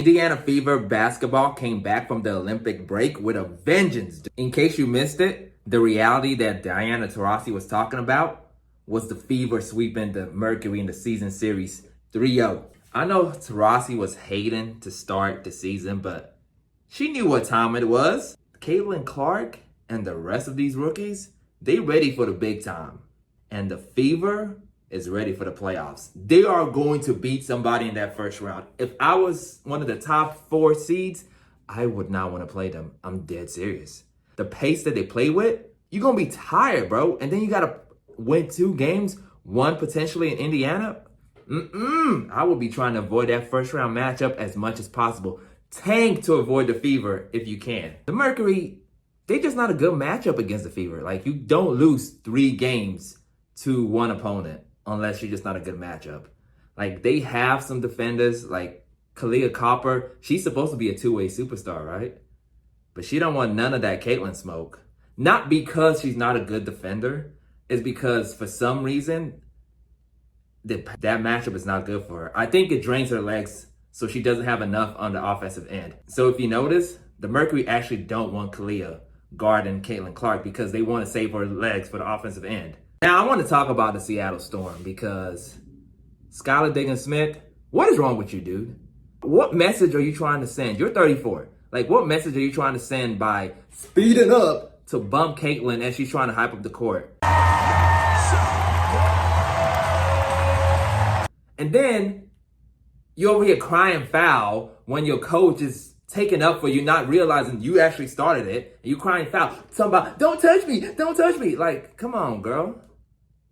Indiana Fever basketball came back from the Olympic break with a vengeance. In case you missed it, the reality that Diana Taurasi was talking about was the Fever sweeping the Mercury in the season series 3-0. I know Taurasi was hating to start the season, but she knew what time it was. Caitlin Clark and the rest of these rookies, they ready for the big time. And the Fever is ready for the playoffs. They are going to beat somebody in that first round. If I was one of the top 4 seeds, I would not want to play them. I'm dead serious. The pace that they play with, you're going to be tired, bro. And then you got to win 2 games, one potentially in Indiana. I would be trying to avoid that first round matchup as much as possible. Tank to avoid the Fever if you can. The Mercury, they're just not a good matchup against the Fever. Like, you don't lose 3 games to one opponent unless you're just not a good matchup. Like, they have some defenders, like Kalia Copper. She's supposed to be a 2-way superstar, right? But she don't want none of that Caitlin smoke. Not because she's not a good defender. It's because, for some reason, that matchup is not good for her. I think it drains her legs, so she doesn't have enough on the offensive end. So if you notice, the Mercury actually don't want Kalia guarding Caitlin Clark because they want to save her legs for the offensive end. Now, I want to talk about the Seattle Storm because Skylar Diggins-Smith, what is wrong with you, dude? What message are you trying to send? You're 34. Like, what message are you trying to send by speeding up to bump Caitlin as she's trying to hype up the court? And then you're over here crying foul when your coach is taking up for you, not realizing you actually started it, and you crying foul. Talking about, don't touch me, don't touch me. Like, come on, girl.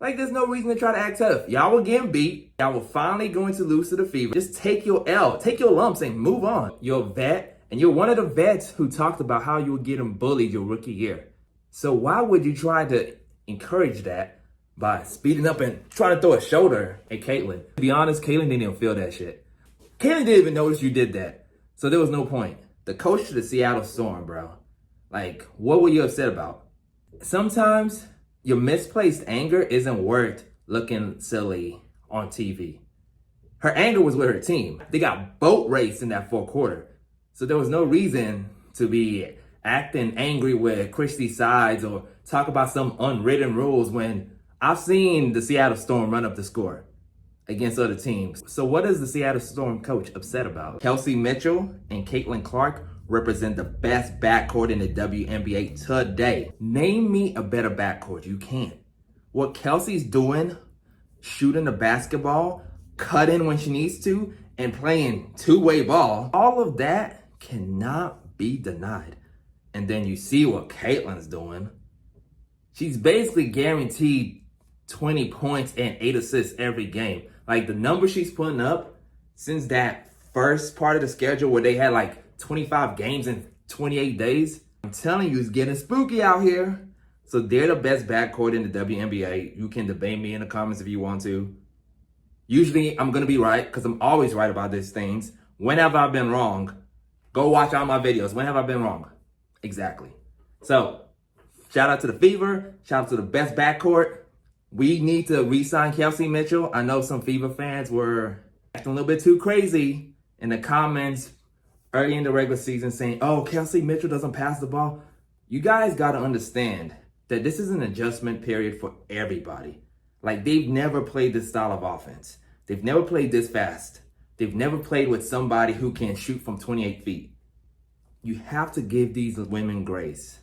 Like, there's no reason to try to act tough. Y'all were getting beat. Y'all were finally going to lose to the Fever. Just take your L, take your lumps and move on. You're a vet, and you're one of the vets who talked about how you were getting bullied your rookie year. So why would you try to encourage that by speeding up and trying to throw a shoulder at Caitlin? To be honest, Caitlin didn't even feel that shit. Caitlin didn't even notice you did that. So there was no point. The coach of the Seattle Storm, bro. Like, what were you upset about? Sometimes your misplaced anger isn't worth looking silly on TV. Her anger was with her team. They got boat raced in that 4th quarter. So there was no reason to be acting angry with Christy Sides or talk about some unwritten rules when I've seen the Seattle Storm run up the score against other teams. So what is the Seattle Storm coach upset about? Kelsey Mitchell and Caitlin Clark represent the best backcourt in the WNBA today. Name me a better backcourt. You can't. What Kelsey's doing, shooting the basketball, cutting when she needs to, and playing 2-way ball, all of that cannot be denied. And then you see what Caitlin's doing. She's basically guaranteed 20 points and 8 assists every game. Like, the numbers she's putting up since that first part of the schedule where they had like 25 games in 28 days, I'm telling you, it's getting spooky out here. So they're the best backcourt in the WNBA. You can debate me in the comments if you want to. Usually I'm going to be right because I'm always right about these things. When have I been wrong? Go watch all my videos. When have I been wrong? Exactly. So shout out to the Fever. Shout out to the best backcourt. We need to re-sign Kelsey Mitchell. I know some Fever fans were acting a little bit too crazy in the comments early in the regular season saying, oh, Kelsey Mitchell doesn't pass the ball. You guys got to understand that this is an adjustment period for everybody. Like, they've never played this style of offense. They've never played this fast. They've never played with somebody who can shoot from 28 feet. You have to give these women grace.